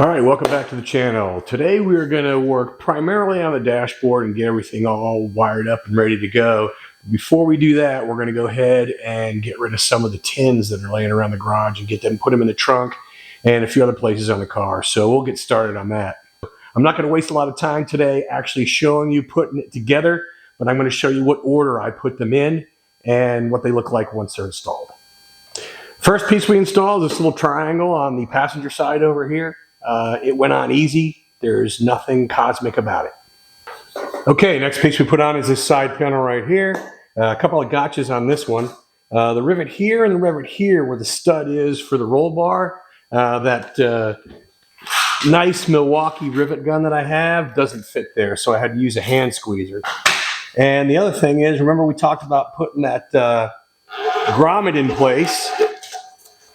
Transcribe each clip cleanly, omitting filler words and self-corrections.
All right, welcome back to the channel. Today we're going to work primarily on the dashboard and get everything all wired up and ready to go. Before we do that, we're going to go ahead and get rid of some of the tins that are laying around the garage and put them in the trunk and a few other places on the car. So we'll get started on that. I'm not going to waste a lot of time today actually showing you putting it together, but I'm going to show you what order I put them in and what they look like once they're installed. First piece we installed is this little triangle on the passenger side over here. It went on easy. There's nothing cosmic about it. Okay, next piece we put on is this side panel right here. A couple of gotchas on this one. The rivet here and the rivet here where the stud is for the roll bar. That nice Milwaukee rivet gun that I have doesn't fit there, so I had to use a hand squeezer. And the other thing is, remember we talked about putting that grommet in place.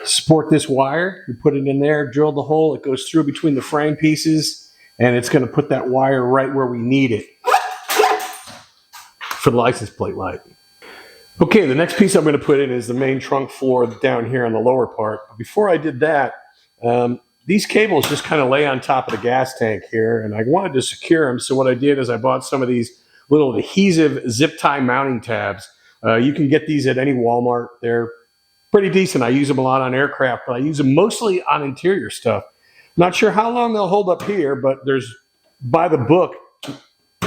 Support this wire, you put it in there, drill the hole, it goes through between the frame pieces, and it's going to put that wire right where we need it for the license plate light. Okay, the next piece I'm going to put in is the main trunk floor down here on the lower part. Before I did that, these cables just kind of lay on top of the gas tank here, and I wanted to secure them, so what I did is I bought some of these little adhesive zip tie mounting tabs. You can get these at any Walmart. They're pretty decent. I use them a lot on aircraft, but I use them mostly on interior stuff. Not sure how long they'll hold up here, but there's, by the book,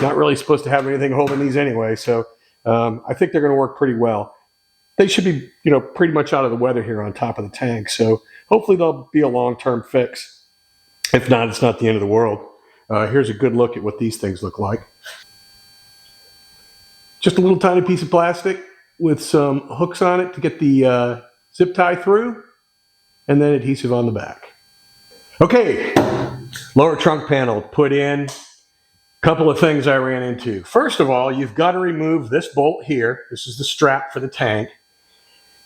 not really supposed to have anything holding these anyway, so I think they're going to work pretty well. They should be, pretty much out of the weather here on top of the tank, so hopefully they'll be a long-term fix. If not, it's not the end of the world. Here's a good look at what these things look like. Just a little tiny piece of plastic with some hooks on it to get the zip tie through, and then adhesive on the back. Okay, lower trunk panel put in. A couple of things I ran into. First of all, you've got to remove this bolt here. This is the strap for the tank.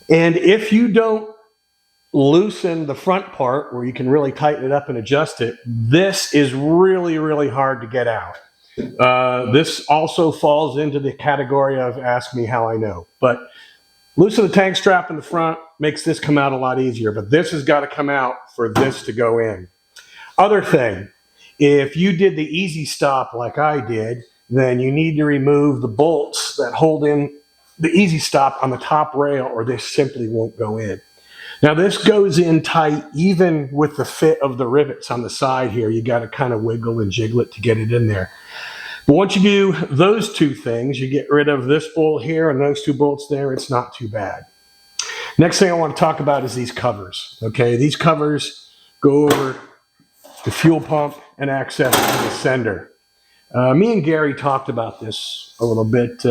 And if you don't loosen the front part where you can really tighten it up and adjust it, this is really, really hard to get out. This also falls into the category of ask me how I know. But loosen the tank strap in the front makes this come out a lot easier, but this has got to come out for this to go in. Other thing, if you did the easy stop like I did, then you need to remove the bolts that hold in the easy stop on the top rail, or this simply won't go in. Now this goes in tight even with the fit of the rivets on the side here. You got to kind of wiggle and jiggle it to get it in there. But once you do those two things, you get rid of this bolt here and those two bolts there, it's not too bad. Next thing I want to talk about is these covers. Okay, these covers go over the fuel pump and access to the sender. Me and Gary talked about this a little bit.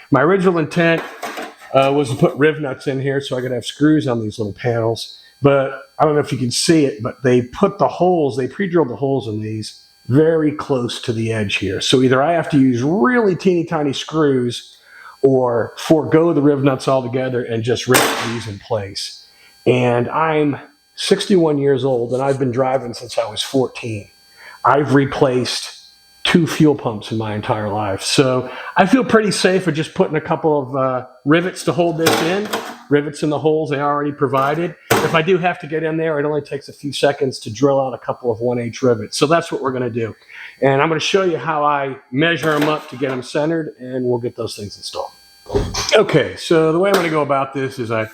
My original intent was to put riv nuts in here so I could have screws on these little panels. But I don't know if you can see it, but they put the holes, they pre-drilled the holes in these very close to the edge here. So either I have to use really teeny tiny screws or forego the riv nuts altogether and just rip these in place. And I'm 61 years old and I've been driving since I was 14. I've replaced 2 fuel pumps in my entire life. So I feel pretty safe with just putting a couple of rivets to hold this in, rivets in the holes they already provided. If I do have to get in there, it only takes a few seconds to drill out a couple of 1/8 rivets. So that's what we're going to do. And I'm going to show you how I measure them up to get them centered, and we'll get those things installed. Okay, so the way I'm going to go about this is I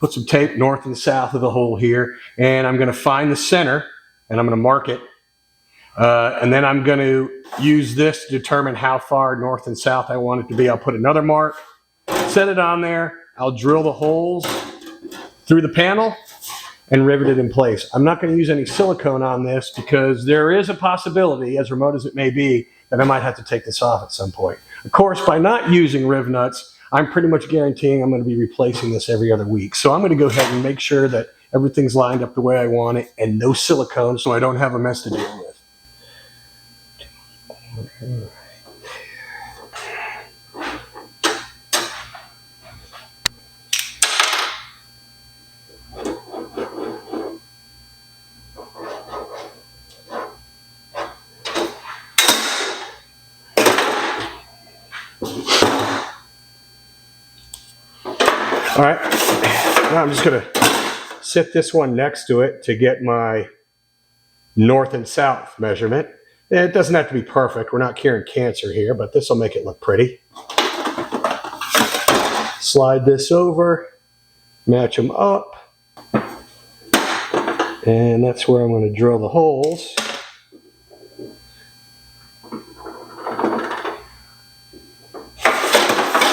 put some tape north and south of the hole here, and I'm going to find the center, and I'm going to mark it. And then I'm going to use this to determine how far north and south I want it to be. I'll put another mark, set it on there. I'll drill the holes through the panel and rivet it in place. I'm not going to use any silicone on this because there is a possibility, as remote as it may be, that I might have to take this off at some point. Of course, by not using riv nuts, I'm pretty much guaranteeing I'm going to be replacing this every other week. So I'm going to go ahead and make sure that everything's lined up the way I want it and no silicone so I don't have a mess to deal with. All right, now I'm just going to set this one next to it to get my north and south measurement. It doesn't have to be perfect. We're not curing cancer here, but this will make it look pretty. Slide this over, match them up, and that's where I'm going to drill the holes.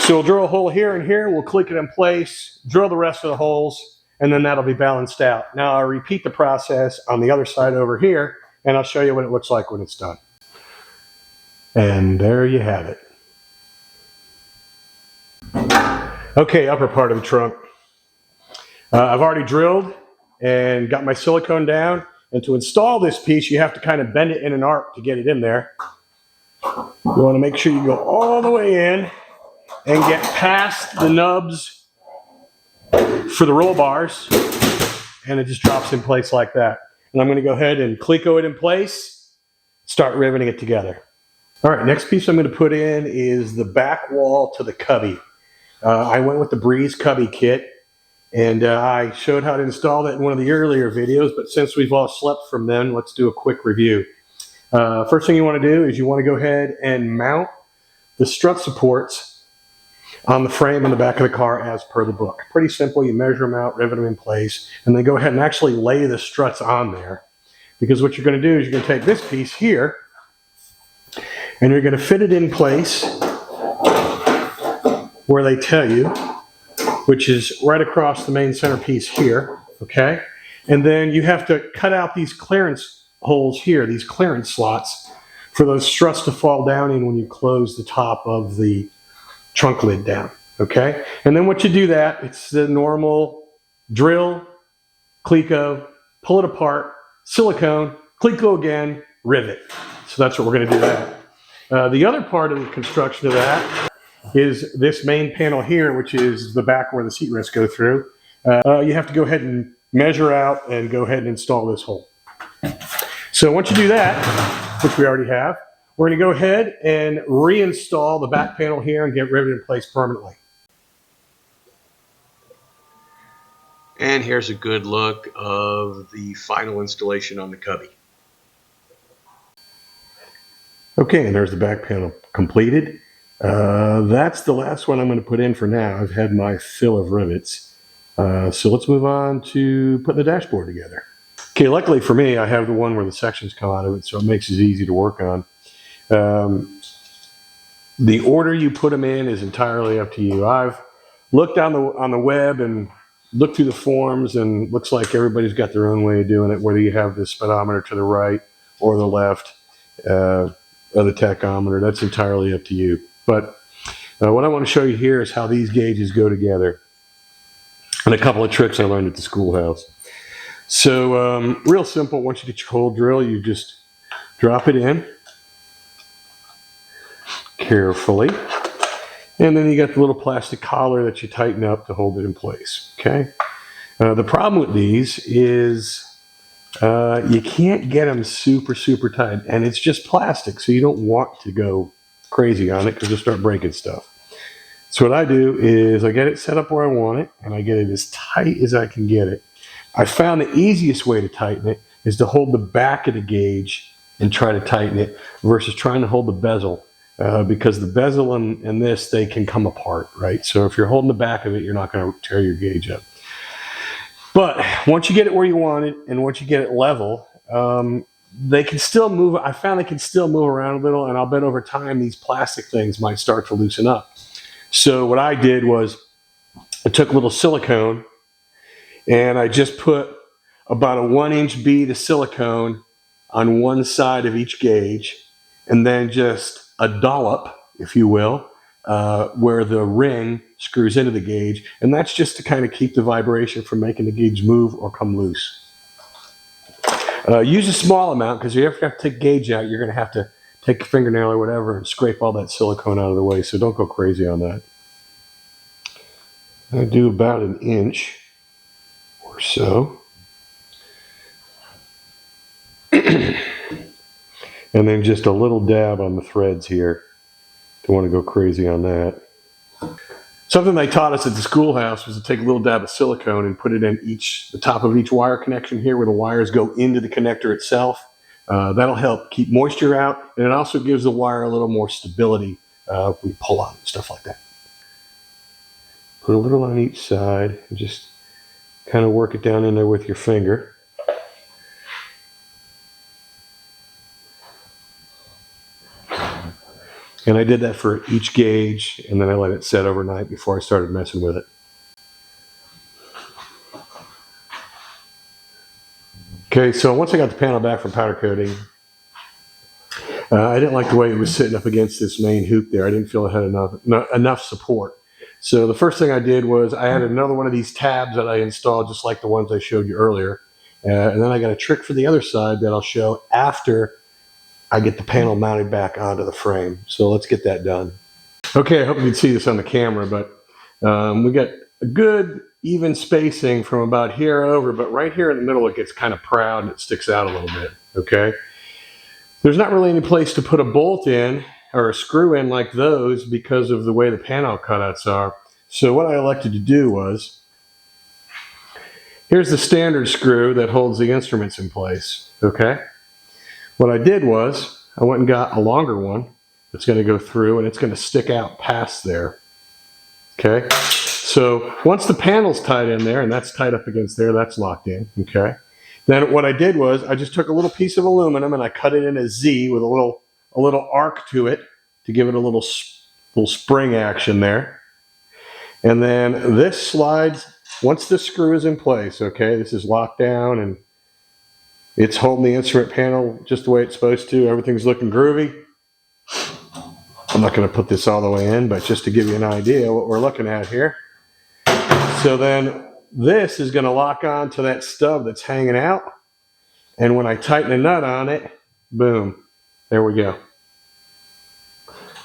So we'll drill a hole here and here, we'll click it in place, drill the rest of the holes, and then that'll be balanced out. Now I'll repeat the process on the other side over here, and I'll show you what it looks like when it's done. And there you have it. Okay, upper part of the trunk. I've already drilled and got my silicone down, and to install this piece, you have to kind of bend it in an arc to get it in there. You want to make sure you go all the way in and get past the nubs for the roll bars, and it just drops in place like that. And I'm going to go ahead and Cleco it in place, start riveting it together. All right, next piece I'm going to put in is the back wall to the cubby. I went with the Breeze cubby kit, and I showed how to install that in one of the earlier videos, but since we've all slept from then, let's do a quick review. First thing you want to do is you want to go ahead and mount the strut supports on the frame on the back of the car as per the book. Pretty simple. You measure them out, rivet them in place, and then go ahead and actually lay the struts on there. Because what you're going to do is you're going to take this piece here and you're going to fit it in place where they tell you, which is right across the main centerpiece here, okay? And then you have to cut out these clearance holes here, these clearance slots, for those struts to fall down in when you close the top of the trunk lid down, okay? And then once you do that, it's the normal drill, Cleco, pull it apart, silicone, Cleco again, rivet. So that's what we're going to do that. The other part of the construction of that is this main panel here, which is the back where the seat rests go through. You have to go ahead and measure out and go ahead and install this hole. So once you do that, which we already have, we're going to go ahead and reinstall the back panel here and get riveted in place permanently. And here's a good look of the final installation on the cubby. Okay, and there's the back panel completed. That's the last one I'm going to put in for now. I've had my fill of rivets. So let's move on to putting the dashboard together. Okay, luckily for me, I have the one where the sections come out of it, so it makes it easy to work on. The order you put them in is entirely up to you. I've looked on the web and looked through the forums, and looks like everybody's got their own way of doing it, whether you have the speedometer to the right or the left, or the tachometer. That's entirely up to you. But what I want to show you here is how these gauges go together, and a couple of tricks I learned at the schoolhouse. So real simple. Once you get your hole drill, you just drop it in carefully, and then you got the little plastic collar that you tighten up to hold it in place. Okay. The problem with these is you can't get them super tight, and it's just plastic, so you don't want to go crazy on it because you'll start breaking stuff. So what I do is I get it set up where I want it, and I get it as tight as I can get it. I found the easiest way to tighten it is to hold the back of the gauge and try to tighten it versus trying to hold the bezel, because the bezel and this, they can come apart, right? So if you're holding the back of it, you're not going to tear your gauge up. But once you get it where you want it, and once you get it level, they can still move. I found they can still move around a little, and I'll bet over time these plastic things might start to loosen up. So what I did was I took a little silicone, and I just put about a 1-inch bead of silicone on one side of each gauge, and then just a dollop, if you will, where the ring screws into the gauge, and that's just to kind of keep the vibration from making the gauge move or come loose. Use a small amount, because if you have to take gauge out, you're going to have to take a fingernail or whatever and scrape all that silicone out of the way, so don't go crazy on that. I do about 1 inch or so. And then just a little dab on the threads here. Don't want to go crazy on that. Something they taught us at the schoolhouse was to take a little dab of silicone and put it in the top of each wire connection here where the wires go into the connector itself. That'll help keep moisture out, and it also gives the wire a little more stability when you pull on it and stuff like that. Put a little on each side and just kind of work it down in there with your finger. And I did that for each gauge, and then I let it set overnight before I started messing with it. Okay, so once I got the panel back from powder coating, I didn't like the way it was sitting up against this main hoop there. I didn't feel it had enough support. So the first thing I did was I added another one of these tabs that I installed, just like the ones I showed you earlier. And then I got a trick for the other side that I'll show after I get the panel mounted back onto the frame. So let's get that done. Okay, I hope you can see this on the camera, but we got a good even spacing from about here over, but right here in the middle it gets kind of proud and it sticks out a little bit, okay? There's not really any place to put a bolt in or a screw in like those because of the way the panel cutouts are. So what I elected to do was, here's the standard screw that holds the instruments in place, okay? What I did was, I went and got a longer one that's going to go through and it's going to stick out past there, okay? So once the panel's tied in there, and that's tied up against there, that's locked in, okay? Then what I did was I just took a little piece of aluminum and I cut it in a Z with a little arc to it to give it a little spring action there. And then this slides, once the screw is in place, okay, this is locked down and it's holding the instrument panel just the way it's supposed to. Everything's looking groovy. I'm not going to put this all the way in, but just to give you an idea what we're looking at here. So then this is going to lock on to that stub that's hanging out. And when I tighten a nut on it, boom, there we go.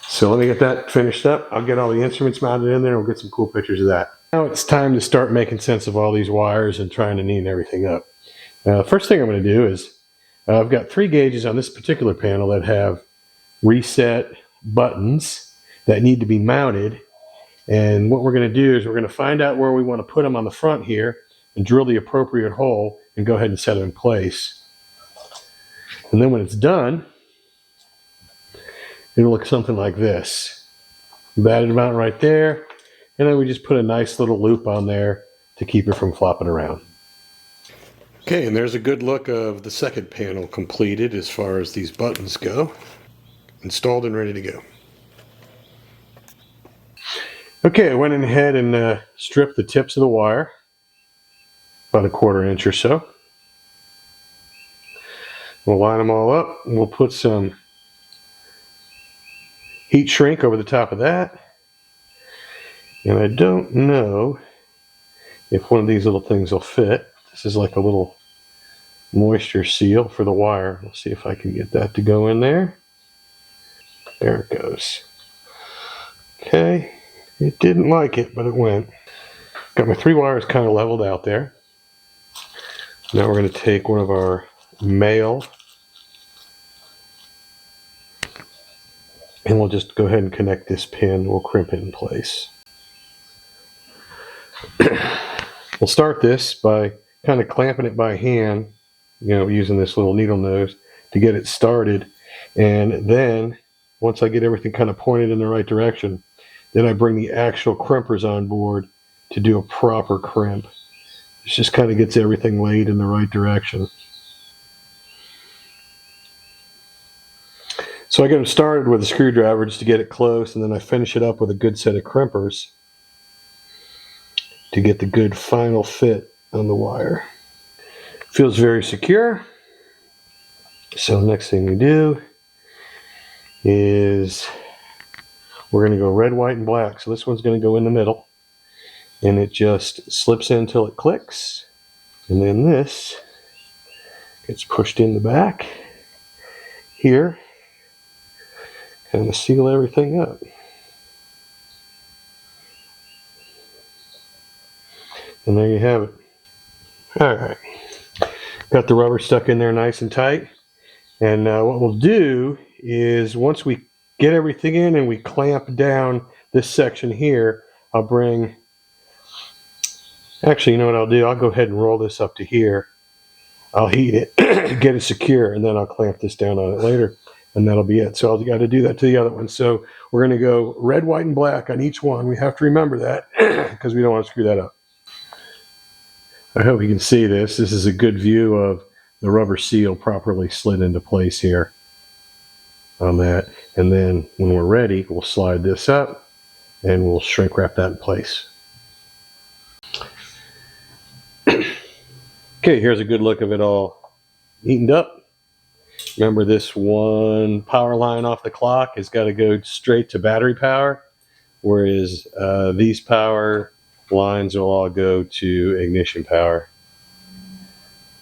So let me get that finished up. I'll get all the instruments mounted in there and we'll get some cool pictures of that. Now it's time to start making sense of all these wires and trying to neaten everything up. First thing I'm going to do is I've got 3 gauges on this particular panel that have reset buttons that need to be mounted. And what we're going to do is we're going to find out where we want to put them on the front here and drill the appropriate hole and go ahead and set them in place. And then when it's done, it'll look something like this. Batted them out right there, and then we just put a nice little loop on there to keep it from flopping around. Okay, and there's a good look of the second panel completed as far as these buttons go. Installed and ready to go. Okay, I went ahead and stripped the tips of the wire, about a 1/4 inch or so. We'll line them all up, and we'll put some heat shrink over the top of that. And I don't know if one of these little things will fit. This is like a little moisture seal for the wire. Let's see if I can get that to go in there. There it goes. Okay, it didn't like it, but it went. Got my 3 wires kind of leveled out there. Now we're going to take one of our male and we'll just go ahead and connect this pin. We'll crimp it in place. We'll start this by kind of clamping it by hand, using this little needle nose to get it started. And then once I get everything kind of pointed in the right direction, then I bring the actual crimpers on board to do a proper crimp. It just kind of gets everything laid in the right direction. So I get them started with a screwdriver just to get it close, and then I finish it up with a good set of crimpers to get the good final fit on the wire. Feels very secure. So the next thing we do is we're going to go red, white, and black. So this one's going to go in the middle, and it just slips in until it clicks. And then this gets pushed in the back here, kind of seal everything up. And there you have it. All right, got the rubber stuck in there nice and tight. And what we'll do is once we get everything in and we clamp down this section here, I'll bring, actually, you know what I'll do? I'll go ahead and roll this up to here. I'll heat it, get it secure, and then I'll clamp this down on it later, and that'll be it. So I'll got to do that to the other one. So we're going to go red, white, and black on each one. We have to remember that because we don't want to screw that up. I hope you can see this. This is a good view of the rubber seal properly slid into place here on that. And then when we're ready, we'll slide this up and we'll shrink wrap that in place. Okay, here's a good look of it all heated up. Remember, this one power line off the clock has got to go straight to battery power, whereas these power lines will all go to ignition power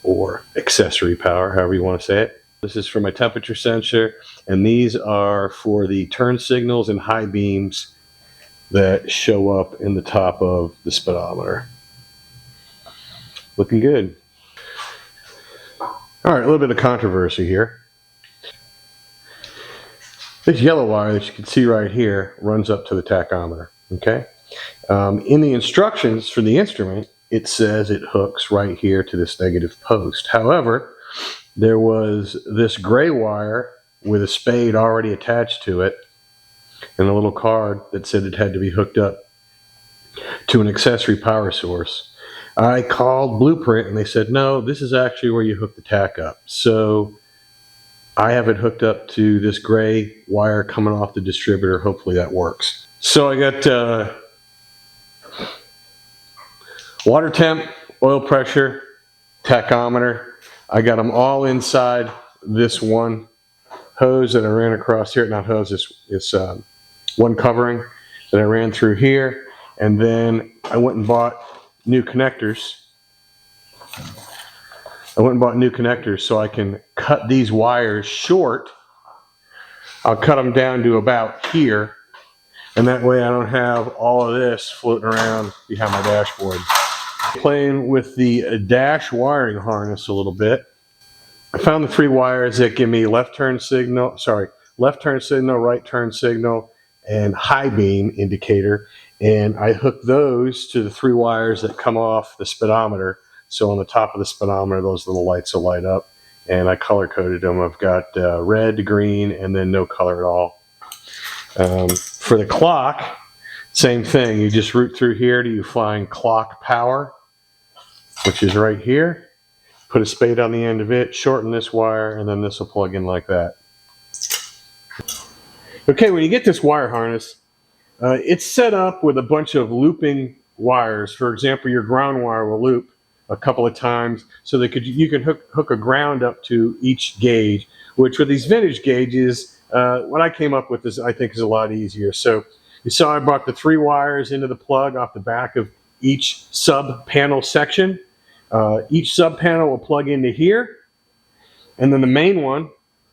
or accessory power, however you want to say it. This is for my temperature sensor, and these are for the turn signals and high beams that show up in the top of the speedometer. Looking good. All right, a little bit of controversy here. This yellow wire that you can see right here runs up to the tachometer, okay? In the instructions for the instrument, it says it hooks right here to this negative post. However, there was this gray wire with a spade already attached to it and a little card that said it had to be hooked up to an accessory power source. I called Blueprint and they said, no, this is actually where you hook the tach up. So I have it hooked up to this gray wire coming off the distributor. Hopefully that works. So I got water temp, oil pressure, tachometer. I got them all inside this one hose that I ran across here. Not hose, this one covering that I ran through here. And then I went and bought new connectors. So I can cut these wires short. I'll cut them down to about here, and that way I don't have all of this floating around behind my dashboard. Playing with the dash wiring harness a little bit. I found the 3 wires that give me left turn signal, right turn signal, and high beam indicator. And I hook those to the 3 wires that come off the speedometer. So on the top of the speedometer, those little lights will light up. And I color coded them. I've got red, green, and then no color at all. For the clock, same thing. You just root through here till you find clock power, which is right here. Put a spade on the end of it, shorten this wire, and then this will plug in like that. Okay, when you get this wire harness, it's set up with a bunch of looping wires. For example, your ground wire will loop a couple of times, so you can hook a ground up to each gauge, which with these vintage gauges, what I came up with I think is a lot easier. So you saw I brought the 3 wires into the plug off the back of each sub panel section. Each sub panel will plug into here, and then the main one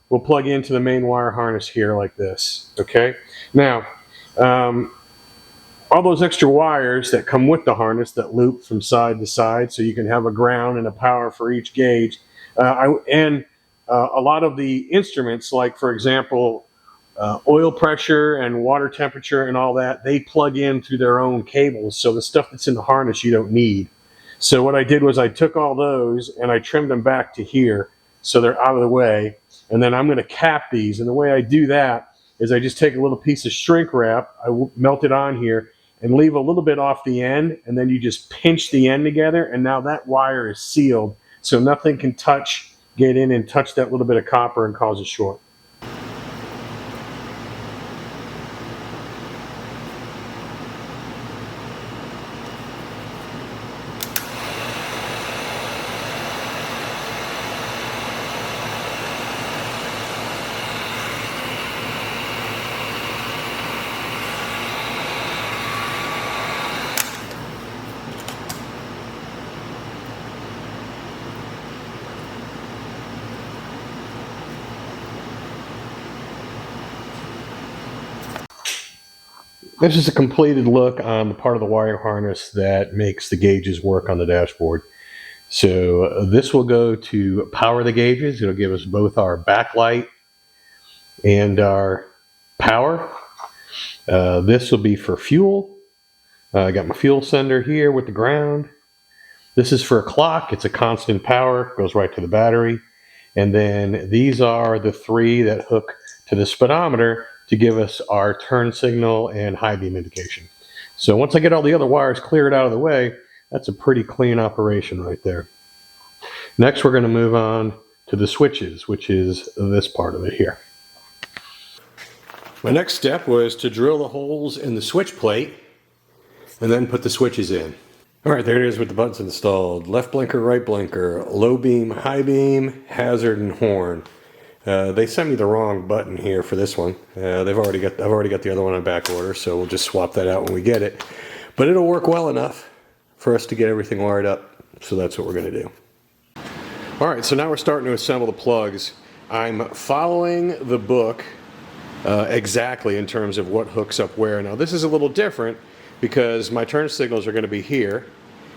will plug into the main wire harness here like this. Okay, now all those extra wires that come with the harness that loop from side to side, so you can have a ground and a power for each gauge. A lot of the instruments, like for example, oil pressure and water temperature and all that, they plug in through their own cables. So the stuff that's in the harness you don't need. So what I did was I took all those and I trimmed them back to here so they're out of the way. And then I'm going to cap these. And the way I do that is I just take a little piece of shrink wrap, I melt it on here, and leave a little bit off the end, and then you just pinch the end together, and now that wire is sealed, so nothing can get in and touch that little bit of copper and cause a short. This is a completed look on the part of the wire harness that makes the gauges work on the dashboard. So this will go to power the gauges. It'll give us both our backlight and our power. This will be for fuel. I got my fuel sender here with the ground. This is for a clock. It's a constant power, goes right to the battery. And then these are the 3 that hook to the speedometer to give us our turn signal and high beam indication. So once I get all the other wires cleared out of the way, that's a pretty clean operation right there. Next, we're going to move on to the switches, which is this part of it here. My next step was to drill the holes in the switch plate and then put the switches in. All right, there it is with the buttons installed. Left blinker, right blinker, low beam, high beam, hazard, and horn. They sent me the wrong button here for this one. I've already got the other one on back order, so we'll just swap that out when we get it. But it'll work well enough for us to get everything wired up, so that's what we're going to do. All right, so now we're starting to assemble the plugs. I'm following the book exactly in terms of what hooks up where. Now this is a little different because my turn signals are going to be here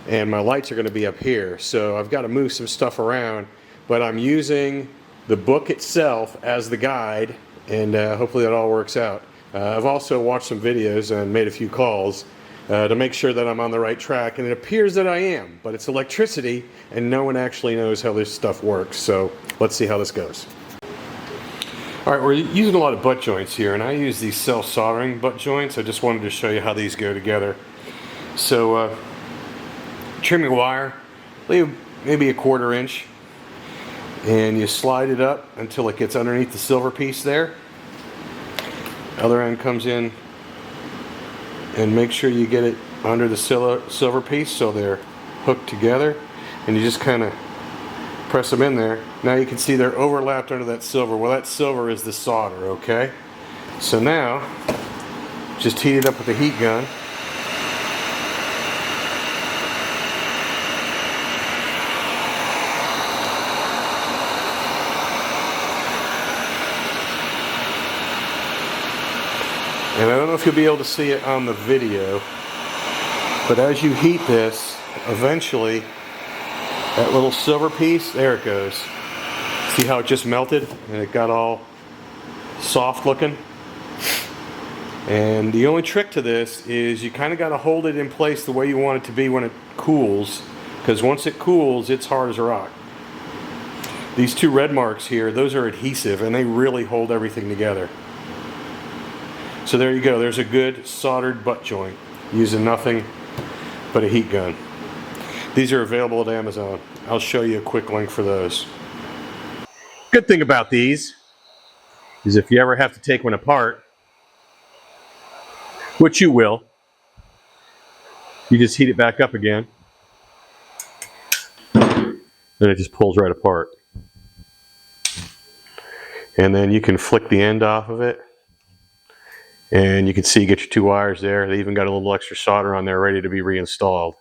and my lights are going to be up here. So I've got to move some stuff around, but I'm using the book itself as the guide, and hopefully that all works out. I've also watched some videos and made a few calls to make sure that I'm on the right track, and it appears that I am, but it's electricity and no one actually knows how this stuff works. So let's see how this goes. All right, we're using a lot of butt joints here, and I use these self-soldering butt joints. I just wanted to show you how these go together. So trim your wire, leave maybe a 1/4 inch, and you slide it up until it gets underneath the silver piece there. Other end comes in, and make sure you get it under the silver piece so they're hooked together, and you just kind of press them in there. Now you can see they're overlapped under that silver. Well, that silver is the solder, okay? So now, just heat it up with a heat gun. And I don't know if you'll be able to see it on the video, but as you heat this, eventually that little silver piece, there it goes. See how it just melted and it got all soft looking? And the only trick to this is you kind of got to hold it in place the way you want it to be when it cools, because once it cools, it's hard as a rock. These 2 red marks here, those are adhesive and they really hold everything together. So there you go, there's a good soldered butt joint using nothing but a heat gun. These are available at Amazon. I'll show you a quick link for those. Good thing about these is if you ever have to take one apart, which you will, you just heat it back up again, then it just pulls right apart. And then you can flick the end off of it, and you can see you get your 2 wires there. They even got a little extra solder on there ready to be reinstalled.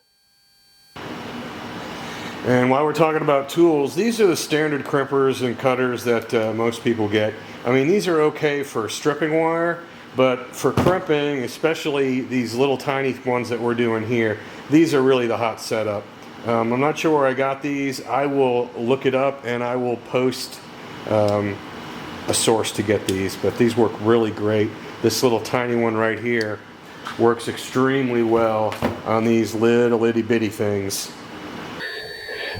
And while we're talking about tools, these are the standard crimpers and cutters that most people get. I mean, these are okay for stripping wire, but for crimping, especially these little tiny ones that we're doing here, these are really the hot setup. I'm not sure where I got these. I will look it up and I will post a source to get these, but these work really great. This little tiny one right here works extremely well on these little itty bitty things.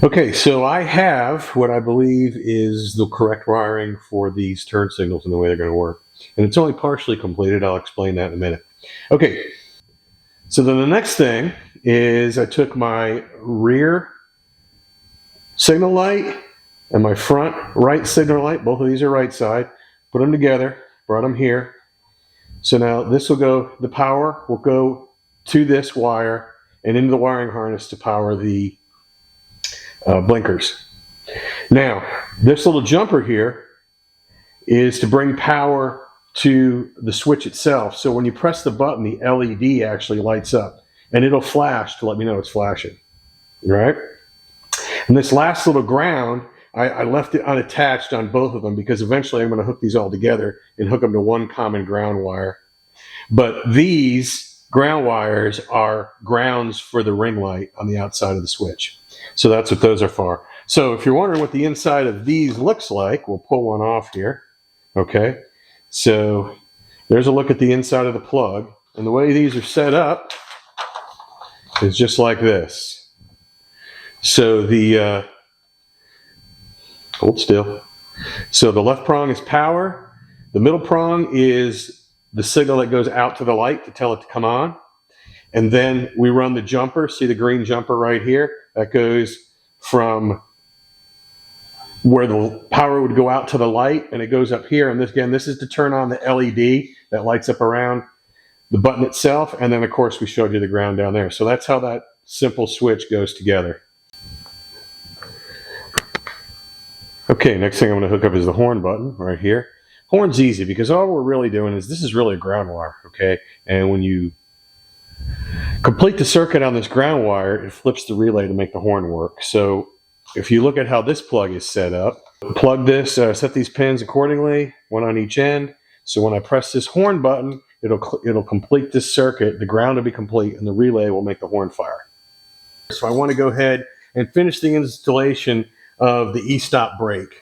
Okay, so I have what I believe is the correct wiring for these turn signals and the way they're going to work. And it's only partially completed. I'll explain that in a minute. Okay, so then the next thing is I took my rear signal light and my front right signal light. Both of these are right side. Put them together, brought them here. So now this will go, the power will go to this wire and into the wiring harness to power the blinkers. Now, this little jumper here is to bring power to the switch itself. So when you press the button, the LED actually lights up and it'll flash to let me know it's flashing, right? And this last little ground, I left it unattached on both of them because eventually I'm going to hook these all together and hook them to one common ground wire. But these ground wires are grounds for the ring light on the outside of the switch. So that's what those are for. So if you're wondering what the inside of these looks like, we'll pull one off here. Okay, so there's a look at the inside of the plug. And the way these are set up is just like this. So the hold still. So the left prong is power. The middle prong is the signal that goes out to the light to tell it to come on. And then we run the jumper. See the green jumper right here? That goes from where the power would go out to the light, and it goes up here. And this, again, this is to turn on the LED that lights up around the button itself. And then, of course, we showed you the ground down there. So that's how that simple switch goes together. Okay, next thing I'm going to hook up is the horn button right here. Horn's easy because all we're really doing is, this is really a ground wire, okay? And when you complete the circuit on this ground wire, it flips the relay to make the horn work. So if you look at how this plug is set up, plug this, set these pins accordingly, one on each end. So when I press this horn button, it'll complete this circuit, the ground will be complete, and the relay will make the horn fire. So I want to go ahead and finish the installation of the e-stop brake.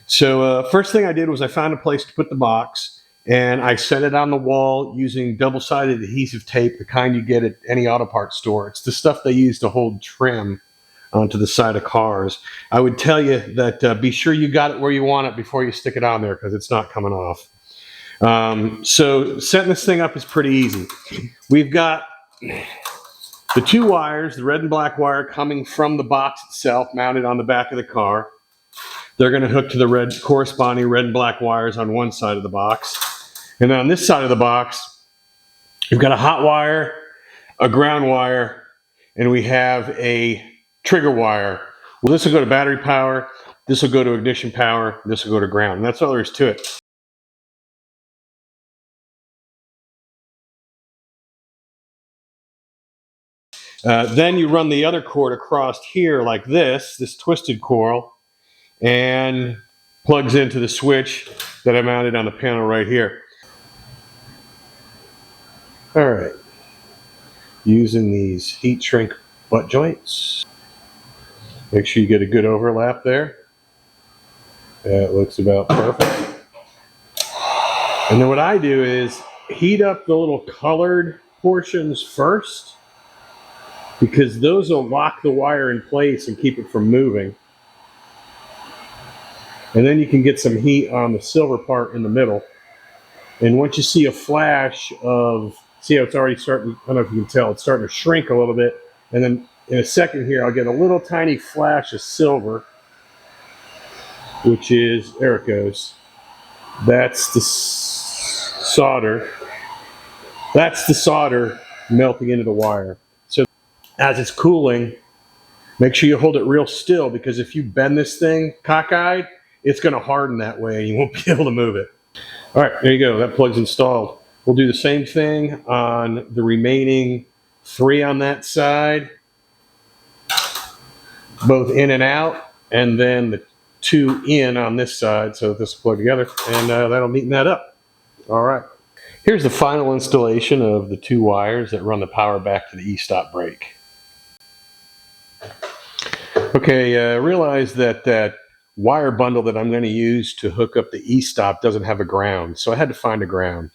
So first thing I did was I found a place to put the box, and I set it on the wall using double-sided adhesive tape, the kind you get at any auto parts store. It's the stuff they use to hold trim onto the side of cars. I would tell you that be sure you got it where you want it before you stick it on there, because it's not coming off. So setting this thing up is pretty easy. We've got the two wires, the red and black wire, coming from the box itself, mounted on the back of the car. They're going to hook to the corresponding red and black wires on one side of the box. And on this side of the box, we've got a hot wire, a ground wire, and we have a trigger wire. Well, this will go to battery power, this will go to ignition power, this will go to ground. And that's all there is to it. Then you run the other cord across here like this twisted coil, and plugs into the switch that I mounted on the panel right here. All right, using these heat shrink butt joints. Make sure you get a good overlap there. That looks about perfect. And then what I do is heat up the little colored portions first, because those will lock the wire in place and keep it from moving. And then you can get some heat on the silver part in the middle. And once you see a flash of, see how it's already starting, I don't know if you can tell, it's starting to shrink a little bit. And then in a second here, I'll get a little tiny flash of silver, which is, there it goes. That's the solder. That's the solder melting into the wire. So as it's cooling, make sure you hold it real still, because if you bend this thing cockeyed, it's going to harden that way and you won't be able to move it. All right, there you go. That plug's installed. We'll do the same thing on the remaining 3 on that side, both in and out, and then the 2 in on this side, so this will plug together, and that'll neaten that up. All right. Here's the final installation of the 2 wires that run the power back to the e-stop brake. Okay, realize that wire bundle that I'm going to use to hook up the e-stop doesn't have a ground, so I had to find a ground.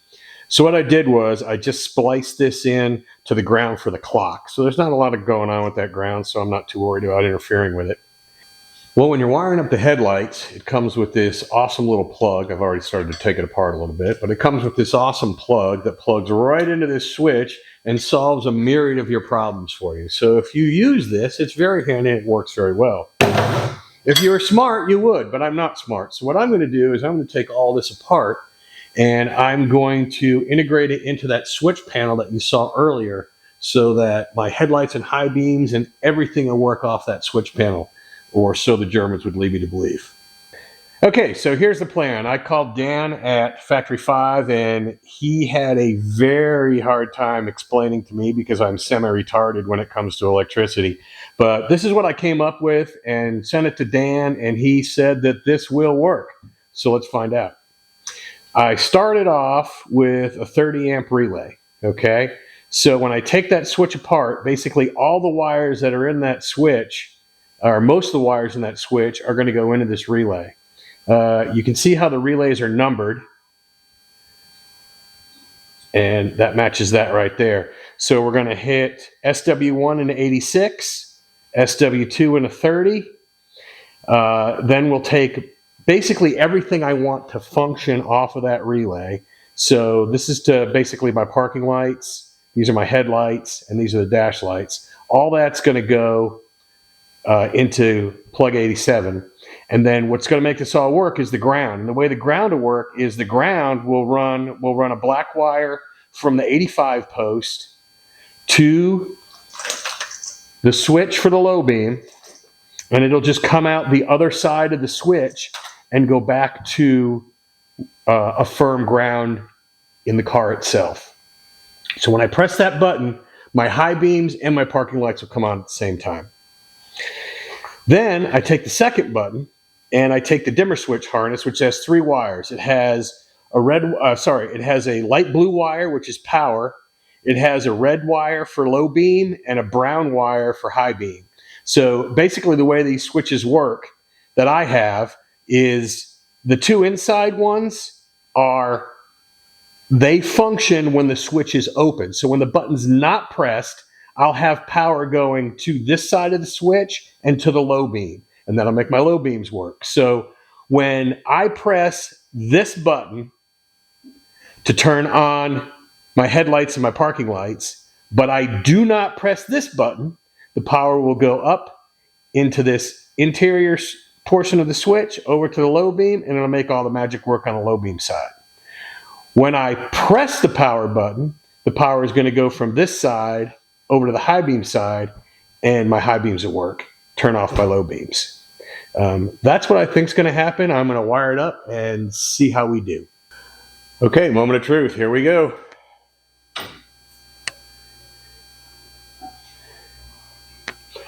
So what I did was I just spliced this in to the ground for the clock. So there's not a lot of going on with that ground, so I'm not too worried about interfering with it. Well, when you're wiring up the headlights, it comes with this awesome little plug. I've already started to take it apart a little bit, but it comes with this awesome plug that plugs right into this switch and solves a myriad of your problems for you. So if you use this, it's very handy and it works very well. If you were smart, you would, but I'm not smart. So what I'm going to do is I'm going to take all this apart, and I'm going to integrate it into that switch panel that you saw earlier, so that my headlights and high beams and everything will work off that switch panel, or so the Germans would lead me to believe. Okay, so here's the plan. I called Dan at Factory 5, and he had a very hard time explaining to me because I'm semi-retarded when it comes to electricity. But this is what I came up with and sent it to Dan, and he said that this will work. So let's find out. I started off with a 30 amp relay, okay? So when I take that switch apart, basically all the wires that are in that switch, or most of the wires in that switch, are going to go into this relay. You can see how the relays are numbered, and that matches that right there. So we're going to hit SW1 into 86, SW2 and a 30. Then we'll take basically everything I want to function off of that relay. So this is to basically my parking lights. These are my headlights, and these are the dash lights. All that's going to go into plug 87. And then what's going to make this all work is the ground. And the way the ground will work is the ground will run a black wire from the 85 post to the switch for the low beam, and it'll just come out the other side of the switch and go back to a firm ground in the car itself. So when I press that button, my high beams and my parking lights will come on at the same time. Then I take the second button and I take the dimmer switch harness, which has 3 wires. It has it has a light blue wire, which is power. It has a red wire for low beam and a brown wire for high beam. So basically the way these switches work that I have is the 2 inside ones they function when the switch is open. So when the button's not pressed, I'll have power going to this side of the switch and to the low beam, and that'll make my low beams work. So when I press this button to turn on my headlights and my parking lights, but I do not press this button, the power will go up into this interior portion of the switch over to the low beam, and it'll make all the magic work on the low beam side. When I press the power button, the power is going to go from this side over to the high beam side, and my high beams will work, turn off my low beams. That's what I think is going to happen. I'm going to wire it up and see how we do. Okay, moment of truth. Here we go.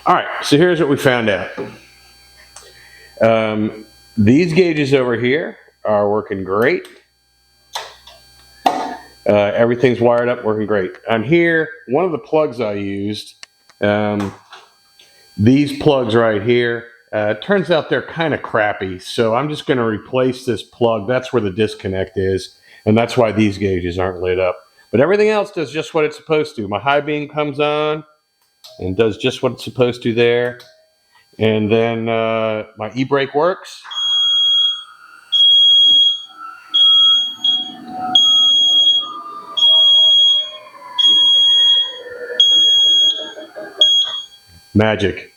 All right, so here's what we found out. These gauges over here are working great. Everything's wired up, working great. On here, one of the plugs I used, these plugs right here, turns out they're kind of crappy. So I'm just going to replace this plug. That's where the disconnect is. And that's why these gauges aren't lit up. But everything else does just what it's supposed to. My high beam comes on and does just what it's supposed to there. And then my e-brake works. Magic.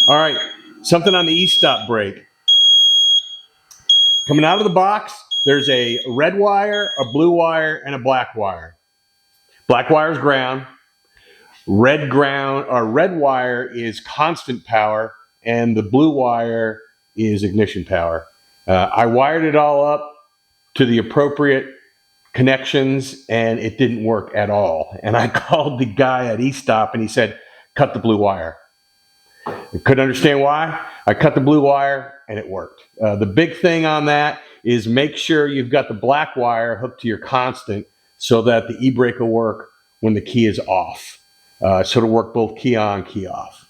All right, something on the e-stop brake. Coming out of the box, there's a red wire, a blue wire, and a black wire. Black wire is ground. Red wire is constant power, and the blue wire is ignition power. I wired it all up to the appropriate connections, and it didn't work at all. And I called the guy at e-stop, and he said, cut the blue wire. I couldn't understand why. I cut the blue wire, and it worked. The big thing on that is make sure you've got the black wire hooked to your constant so that the e-brake will work when the key is off. So it'll work both key on, key off.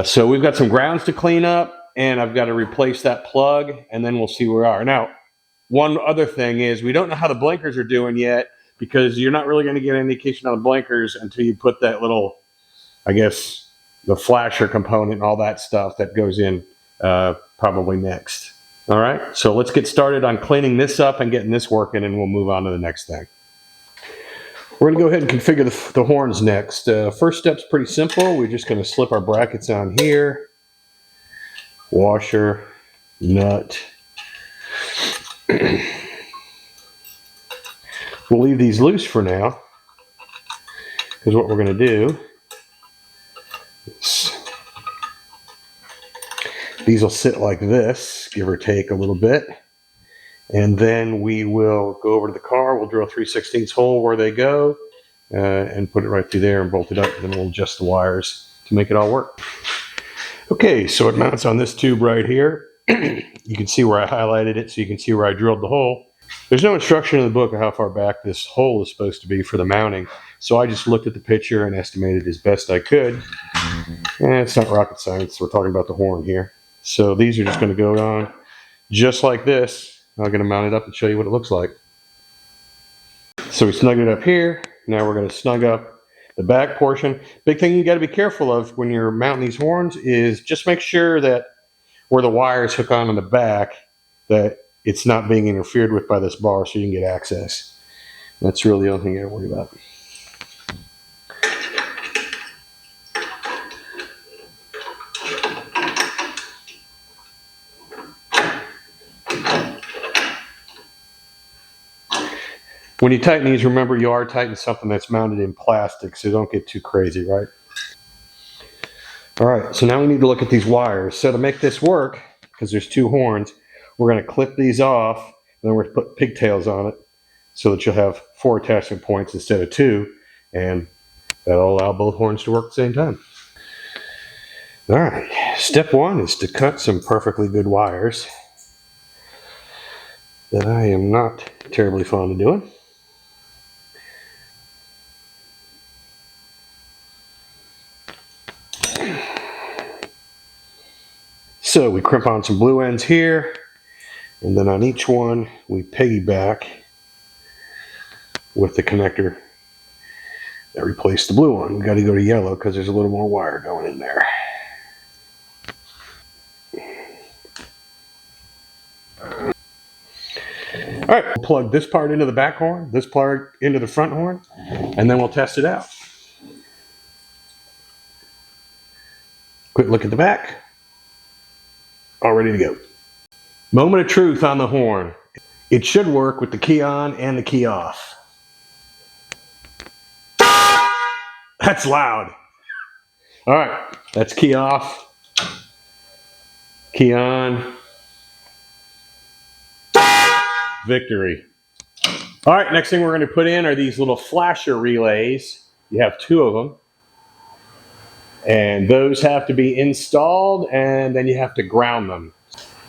So we've got some grounds to clean up, and I've got to replace that plug, and then we'll see where we are. Now, one other thing is we don't know how the blinkers are doing yet, because you're not really going to get an indication on the blinkers until you put that little, I guess, the flasher component and all that stuff that goes in probably next. All right, so let's get started on cleaning this up and getting this working, and we'll move on to the next thing. We're going to go ahead and configure the horns next. First step's pretty simple. We're just going to slip our brackets on here. Washer, nut. We'll leave these loose for now, because what we're going to do is these will sit like this, give or take a little bit. And then we will go over to the car. We'll drill a 3/16 hole where they go and put it right through there and bolt it up. And then we'll adjust the wires to make it all work. Okay, so it mounts on this tube right here. You can see where I highlighted it, so you can see where I drilled the hole. There's no instruction in the book of how far back this hole is supposed to be for the mounting. So I just looked at the picture and estimated as best I could. And it's not rocket science. We're talking about the horn here. So these are just going to go on just like this. I'm going to mount it up and show you what it looks like. So we snugged it up here. Now we're going to snug up The back portion, big thing you got to be careful of when you're mounting these horns is just make sure that where the wires hook on in the back, that it's not being interfered with by this bar so you can get access. That's really the only thing you got to worry about. When you tighten these, remember you are tightening something that's mounted in plastic, so don't get too crazy, right? All right, so now we need to look at these wires. So to make this work, because there's two horns, we're going to clip these off, and then we're going to put pigtails on it so that you'll have 4 attachment points instead of 2, and that'll allow both horns to work at the same time. All right, step 1 is to cut some perfectly good wires that I am not terribly fond of doing. So we crimp on some blue ends here, and then on each one we piggyback with the connector that replaced the blue one. We got to go to yellow because there's a little more wire going in there. All right, we'll plug this part into the back horn, this part into the front horn, and then we'll test it out. Quick look at the back. All ready to go. Moment of truth on the horn. It should work with the key on and the key off. That's loud. All right, that's key off, key on. Victory. All right, next thing we're going to put in are these little flasher relays. You have 2 of them. And those have to be installed, and then you have to ground them.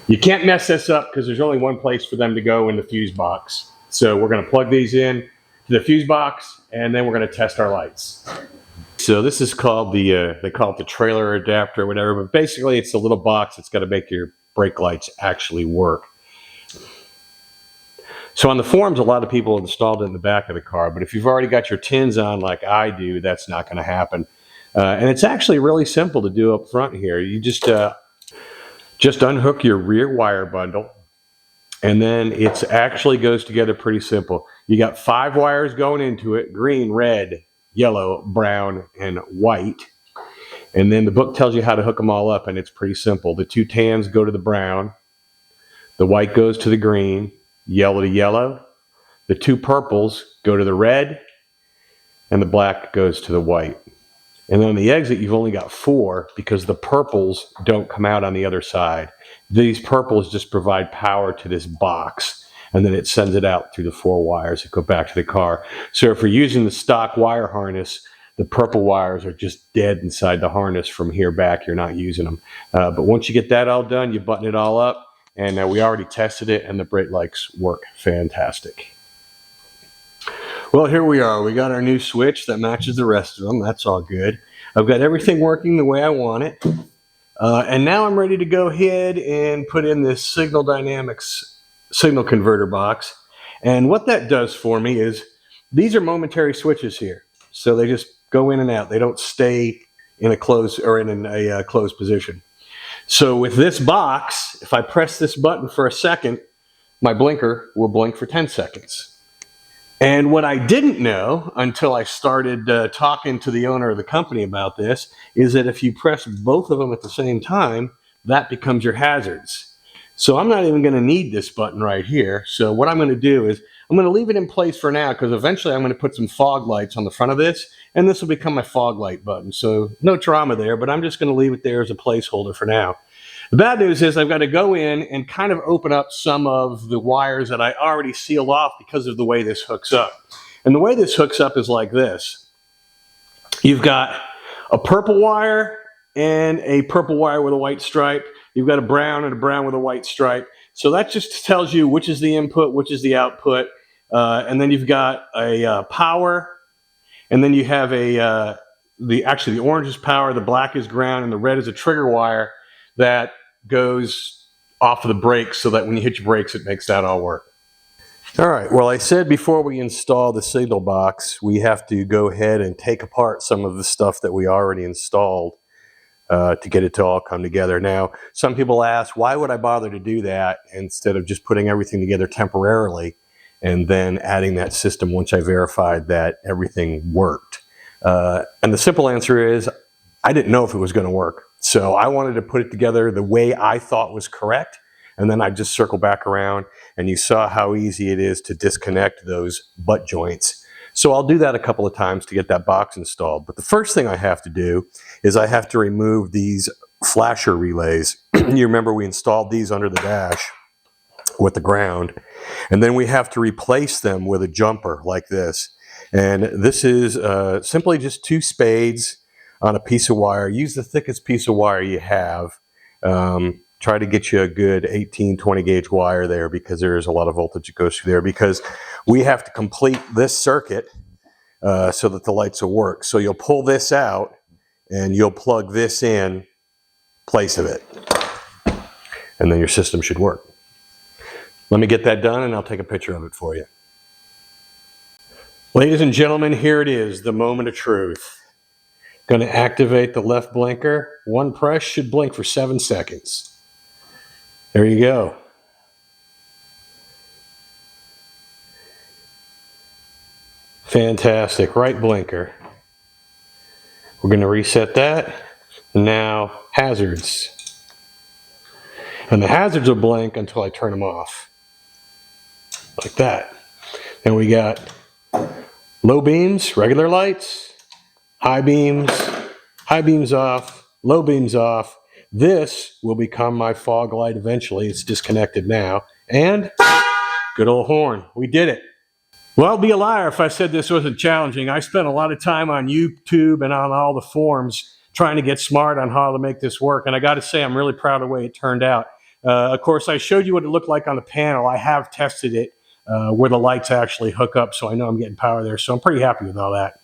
You can't mess this up because there's only one place for them to go in the fuse box. So we're going to plug these in to the fuse box, and then we're going to test our lights. So this is called the, they call it the trailer adapter or whatever, but basically it's a little box that's got to make your brake lights actually work. So on the forums, a lot of people have installed it in the back of the car, but if you've already got your tins on like I do, that's not going to happen. And it's actually really simple to do up front here. You just unhook your rear wire bundle, and then it actually goes together pretty simple. You got 5 wires going into it: green, red, yellow, brown, and white. And then the book tells you how to hook them all up, and it's pretty simple. The 2 tans go to the brown, the white goes to the green, yellow to yellow. The 2 purples go to the red, and the black goes to the white. And then on the exit, you've only got 4 because the purples don't come out on the other side. These purples just provide power to this box, and then it sends it out through the 4 wires that go back to the car. So if we're using the stock wire harness, the purple wires are just dead inside the harness from here back. You're not using them. But once you get that all done, you button it all up, and we already tested it, and the brake lights work fantastic. Well, here we are. We got our new switch that matches the rest of them. That's all good. I've got everything working the way I want it. And now I'm ready to go ahead and put in this Signal Dynamics signal converter box. And what that does for me is these are momentary switches here. So they just go in and out. They don't stay in a closed or in a closed position. So with this box, if I press this button for a second, my blinker will blink for 10 seconds. And what I didn't know until I started talking to the owner of the company about this is that if you press both of them at the same time, that becomes your hazards. So I'm not even going to need this button right here. So what I'm going to do is I'm going to leave it in place for now, because eventually I'm going to put some fog lights on the front of this, and this will become my fog light button. So no drama there, but I'm just going to leave it there as a placeholder for now. The bad news is I've got to go in and kind of open up some of the wires that I already sealed off because of the way this hooks up. And the way this hooks up is like this. You've got a purple wire and a purple wire with a white stripe. You've got a brown and a brown with a white stripe. So that just tells you which is the input, which is the output. And then you've got a power, and then you have the orange is power, the black is ground, and the red is a trigger wire that goes off of the brakes so that when you hit your brakes, it makes that all work. All right, well, I said before we install the signal box, we have to go ahead and take apart some of the stuff that we already installed to get it to all come together. Now, some people ask, why would I bother to do that instead of just putting everything together temporarily and then adding that system once I verified that everything worked? And the simple answer is, I didn't know if it was going to work. So I wanted to put it together the way I thought was correct. And then I just circle back around, and you saw how easy it is to disconnect those butt joints. So I'll do that a couple of times to get that box installed. But the first thing I have to do is I have to remove these flasher relays. You remember we installed these under the dash with the ground, and then we have to replace them with a jumper like this. And this is simply just 2 spades on a piece of wire. Use the thickest piece of wire you have. Try to get you a good 18, 20 gauge wire there, because there is a lot of voltage that goes through there, because we have to complete this circuit so that the lights will work. So you'll pull this out and you'll plug this in place of it, and then your system should work. Let me get that done and I'll take a picture of it for you. Ladies and gentlemen, here it is, the moment of truth. Going to activate the left blinker. One press should blink for 7 seconds. There you go. Fantastic. Right blinker. We're going to reset that. Now, hazards. And the hazards will blink until I turn them off. Like that. Then we got low beams, regular lights, high beams off, low beams off. This will become my fog light eventually. It's disconnected now. And good old horn. We did it. Well, I'd be a liar if I said this wasn't challenging. I spent a lot of time on YouTube and on all the forums trying to get smart on how to make this work. And I got to say, I'm really proud of the way it turned out. Of course, I showed you what it looked like on the panel. I have tested it where the lights actually hook up, so I know I'm getting power there. So I'm pretty happy with all that.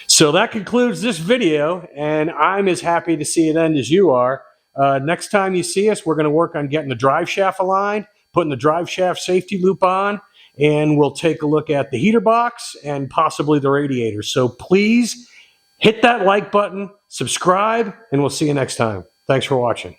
So that concludes this video, and I'm as happy to see it end as you are. Next time you see us, we're going to work on getting the drive shaft aligned, putting the drive shaft safety loop on, and we'll take a look at the heater box and possibly the radiator. So please hit that like button, subscribe, and we'll see you next time. Thanks for watching.